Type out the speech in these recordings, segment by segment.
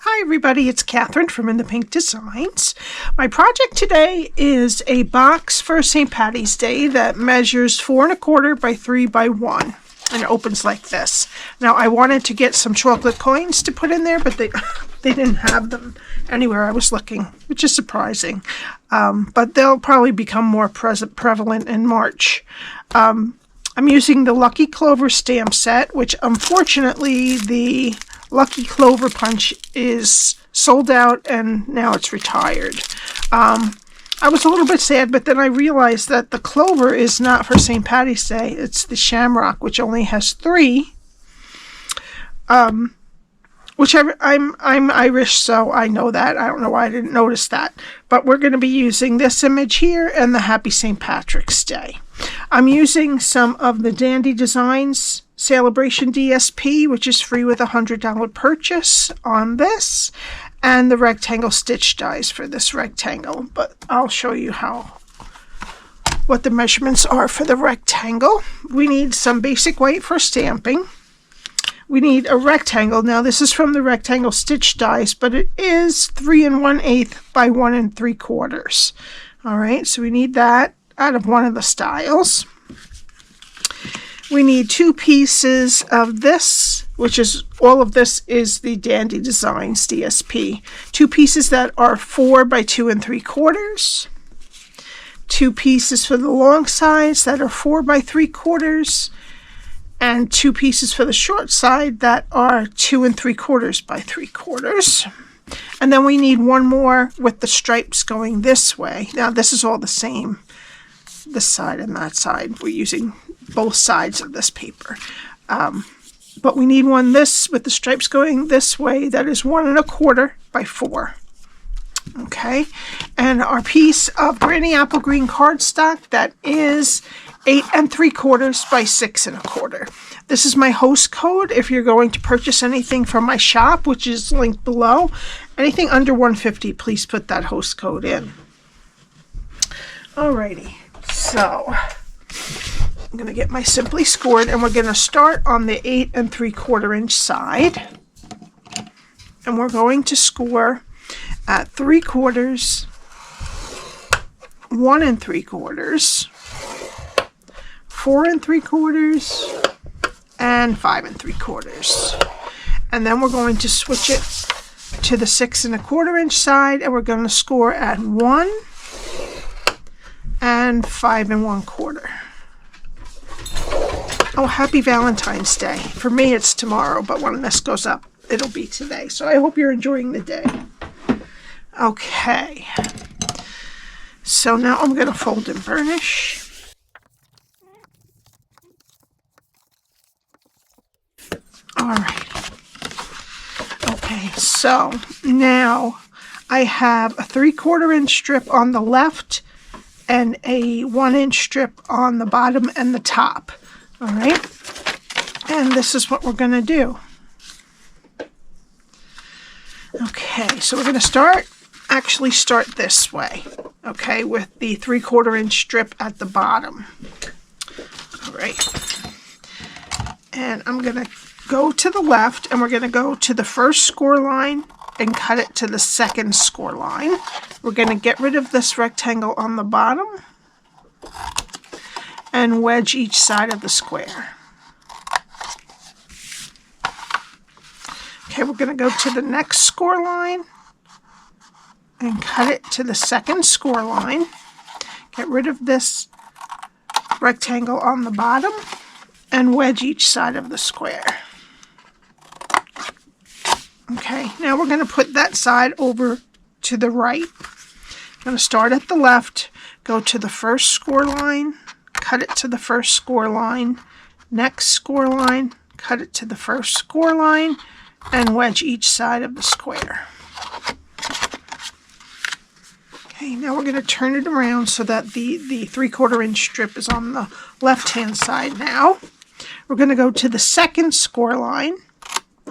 Hi everybody, it's Cathryn from In the Pink Designs. My project today is a box for St. Patty's Day that measures 4 1/4 by 3 by 1 and it opens like this. Now I wanted to get some chocolate coins to put in there, but they didn't have them anywhere I was looking, which is surprising. But they'll probably become more prevalent in March. I'm using the Lucky Clover stamp set, which unfortunately the Lucky Clover punch is sold out and now it's retired. I was a little bit sad, but then I realized that the Clover is not for St. Patty's Day. It's the Shamrock, which only has 3. Which I'm Irish, so I know that. I don't know why I didn't notice that. But we're going to be using this image here and the Happy St. Patrick's Day. I'm using some of the Dandy Designs Saleabration DSP, which is free with a $100 purchase on this, and the rectangle stitch dies for this rectangle. But I'll show you what the measurements are for the rectangle. We need some basic white for stamping. We need a rectangle. Now this is from the rectangle stitch dies, but it is 3 1/8 by 1 3/4. All right, so we need that out of one of the styles. We need 2 pieces of this, which is, all of this is the Dandy Designs DSP. 2 pieces that are 4 by 2 3/4. 2 pieces for the long sides that are 4 by 3/4. And 2 pieces for the short side that are 2 3/4 by 3/4. And then we need one more with the stripes going this way. Now this is all the same, this side and that side. We're using both sides of this paper. But we need one with the stripes going this way that is 1 1/4 by 4. Okay, and our piece of Granny Apple Green cardstock that is 8 3/4 by 6 1/4. This is my host code if you're going to purchase anything from my shop, which is linked below. Anything under $150, please put that host code in. Alrighty, so I'm going to get my Simply Scored, and we're going to start on the 8 3/4 inch side, and we're going to score at 3/4, 1 3/4, 4 3/4, and 5 3/4. And then we're going to switch it to the 6 1/4 inch side, and we're going to score at 1 and 5 1/4. Oh, happy Valentine's Day. For me, it's tomorrow, but when this goes up, it'll be today. So I hope you're enjoying the day. Okay. So now I'm going to fold and burnish. Alright. Okay, so now I have a 3/4 inch strip on the left and a 1 inch strip on the bottom and the top. Alright, and this is what we're going to do. Okay, so we're going to actually start this way, okay, with the 3/4 inch strip at the bottom. Alright, and I'm going to go to the left, and we're going to go to the first score line and cut it to the second score line. We're going to get rid of this rectangle on the bottom and wedge each side of the square. Okay, we're going to go to the next score line and cut it to the second score line. Get rid of this rectangle on the bottom and wedge each side of the square. Okay, now we're going to put that side over to the right. I'm going to start at the left, go to the first score line, cut it to the first score line, next score line, cut it to the first score line, and wedge each side of the square. Okay, now we're going to turn it around so that the 3/4 inch strip is on the left-hand side now. We're going to go to the second score line,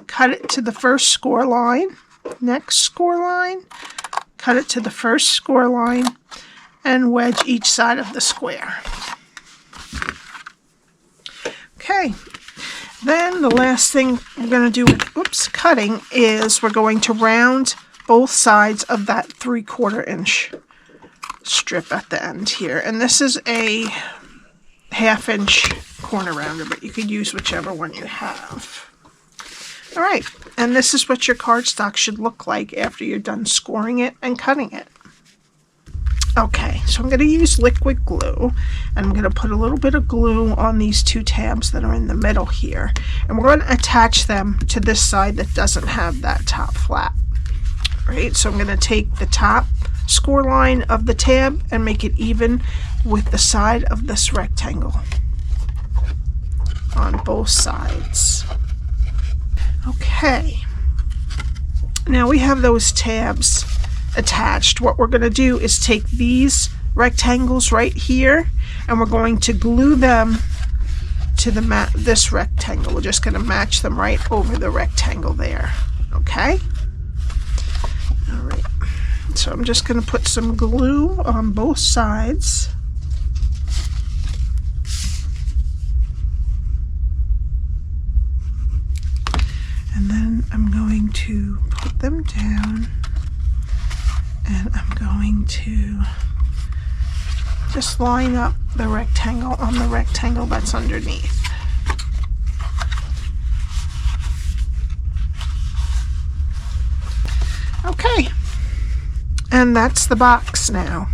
cut it to the first score line, next score line, cut it to the first score line, and wedge each side of the square. Okay, Then the last thing we're going to do with cutting is we're going to round both sides of that 3/4 inch strip at the end here. And this is a 1/2 inch corner rounder, but you could use whichever one you have. All right, and this is what your cardstock should look like after you're done scoring it and cutting it. Okay, so I'm going to use liquid glue, and I'm going to put a little bit of glue on these 2 tabs that are in the middle here, and we're going to attach them to this side that doesn't have that top flap. Right, so I'm going to take the top score line of the tab and make it even with the side of this rectangle on both sides. Okay, now we have those tabs attached. What we're going to do is take these rectangles right here and we're going to glue them to this rectangle. We're just going to match them right over the rectangle there. Okay? All right. So I'm just going to put some glue on both sides. And then I'm going to put them down. And I'm going to just line up the rectangle on the rectangle that's underneath. Okay, and that's the box now.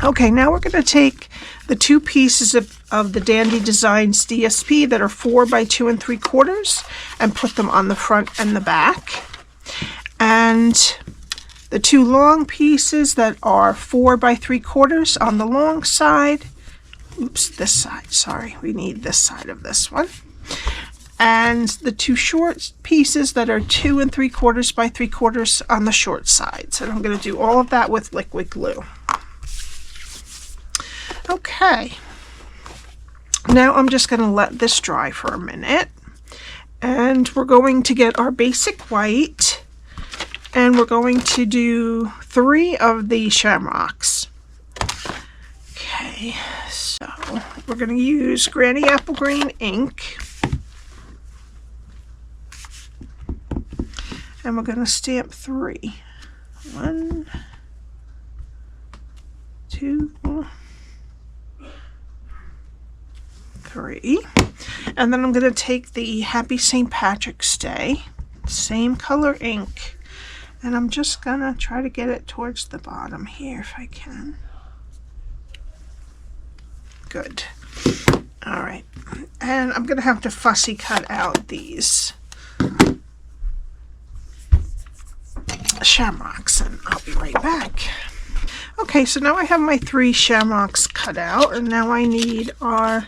Okay, now we're going to take the 2 pieces of the Dandy Designs DSP that are 4 by 2 3/4 and put them on the front and the back. And the 2 long pieces that are 4 by 3/4 on the long side. Oops, this side, sorry. We need this side of this one. And the 2 short pieces that are 2 3/4 by 3/4 on the short sides. And I'm going to do all of that with liquid glue. Okay. Now I'm just going to let this dry for a minute. And we're going to get our basic white. And we're going to do 3 of the shamrocks. Okay, so we're going to use Granny Apple Green ink. And we're going to stamp 3. 1, 2, 3. And then I'm going to take the Happy St. Patrick's Day, same color ink. And I'm just going to try to get it towards the bottom here if I can. Good. All right. And I'm going to have to fussy cut out these shamrocks, and I'll be right back. Okay, so now I have my 3 shamrocks cut out, and now I need our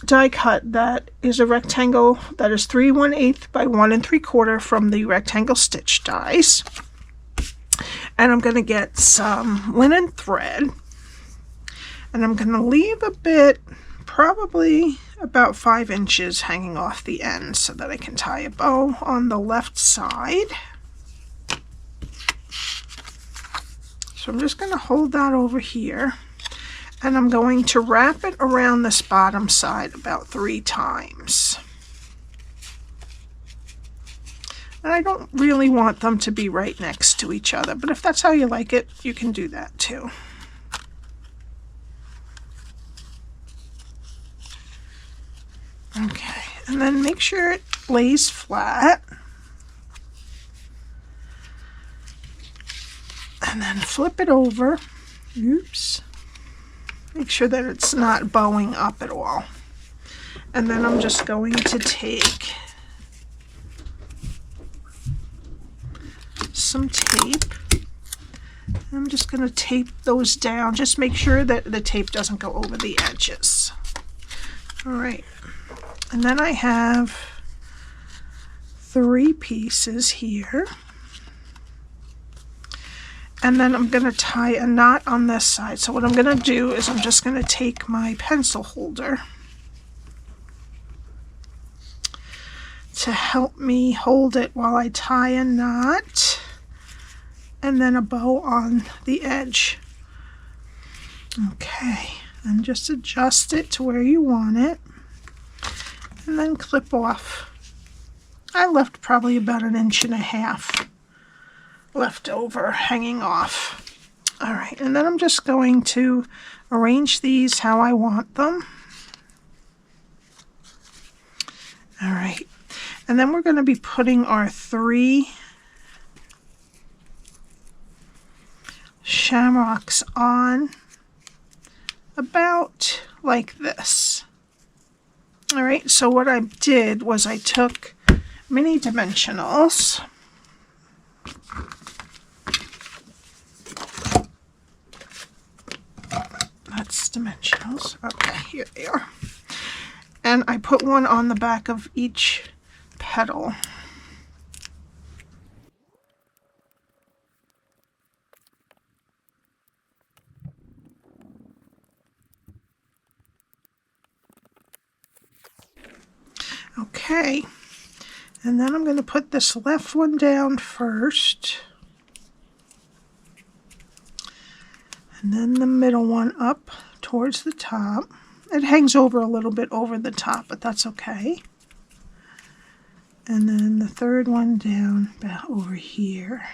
die cut that is a rectangle that is 3 1/8 by 1 3/4 from the rectangle stitch dies. And I'm going to get some linen thread, and I'm going to leave a bit, probably about 5 inches hanging off the end so that I can tie a bow on the left side. So I'm just going to hold that over here. And I'm going to wrap it around this bottom side about 3 times. And I don't really want them to be right next to each other, but if that's how you like it, you can do that too. Okay, and then make sure it lays flat. And then flip it over. Oops. Make sure that it's not bowing up at all. And then I'm just going to take some tape. I'm just going to tape those down. Just make sure that the tape doesn't go over the edges. All right. And then I have 3 pieces here. And then I'm going to tie a knot on this side. So what I'm going to do is I'm just going to take my pencil holder to help me hold it while I tie a knot and then a bow on the edge. Okay, and just adjust it to where you want it. and then clip off. I left probably about 1.5 inches left over hanging off. All right, and then I'm just going to arrange these how I want them. All right, and then we're going to be putting our 3 shamrocks on about like this. All right, so what I did was I took mini dimensionals. That's dimensionals. Okay, here they are. And I put one on the back of each petal. Okay, and then I'm going to put this left one down first, and then the middle one up towards the top. It hangs over a little bit over the top, but that's okay. And then the third one down about over here.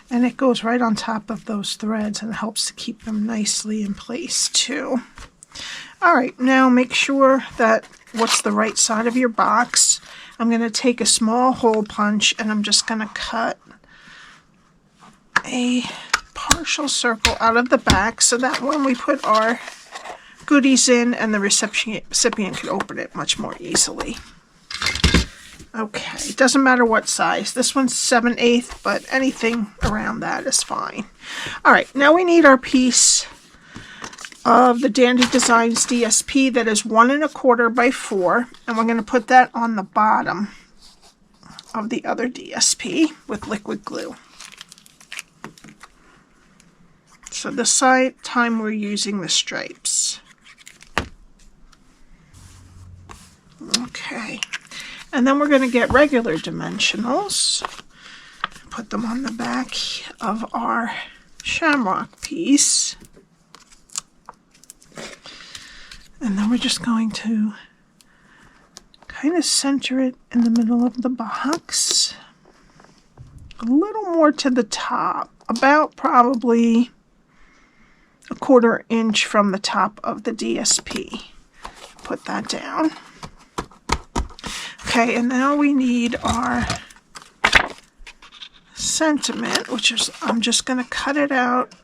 And it goes right on top of those threads and helps to keep them nicely in place too. All right, now make sure that what's the right side of your box. I'm going to take a small hole punch and I'm just going to cut a partial circle out of the back so that when we put our goodies in and the recipient can open it much more easily. Okay, it doesn't matter what size. This one's 7/8, but anything around that is fine. All right, now we need our piece of the Dandy Designs DSP that is 1 1/4 by 4, and we're going to put that on the bottom of the other DSP with liquid glue. So this time we're using the stripes. Okay, and then we're going to get regular dimensionals, put them on the back of our shamrock piece. And then we're just going to kind of center it in the middle of the box. A little more to the top, about probably 1/4 inch from the top of the DSP. Put that down. Okay, and now we need our sentiment, which is, I'm just going to cut it out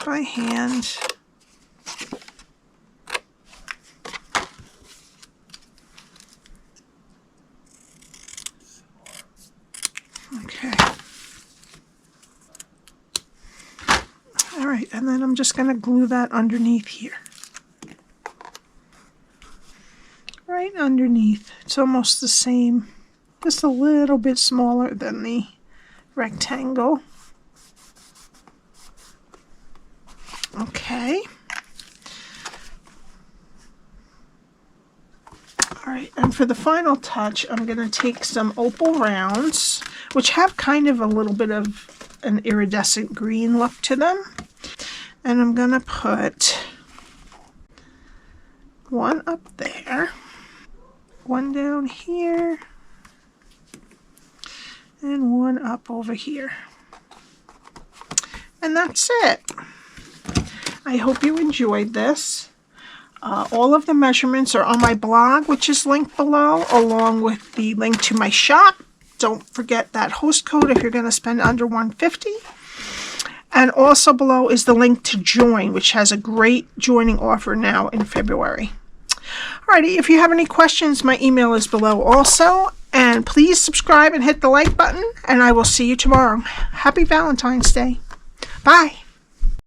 by hand. Okay. All right, and then I'm just going to glue that underneath here. Right underneath. It's almost the same, just a little bit smaller than the rectangle. Okay. All right, and for the final touch, I'm going to take some Opal Rounds, which have kind of a little bit of an iridescent green look to them. And I'm going to put one up there, one down here, and one up over here. And that's it. I hope you enjoyed this. All of the measurements are on my blog, which is linked below, along with the link to my shop. Don't forget that host code if you're going to spend under $150. And also below is the link to join, which has a great joining offer now in February. Alrighty, if you have any questions, my email is below also. And please subscribe and hit the like button, and I will see you tomorrow. Happy Valentine's Day. Bye.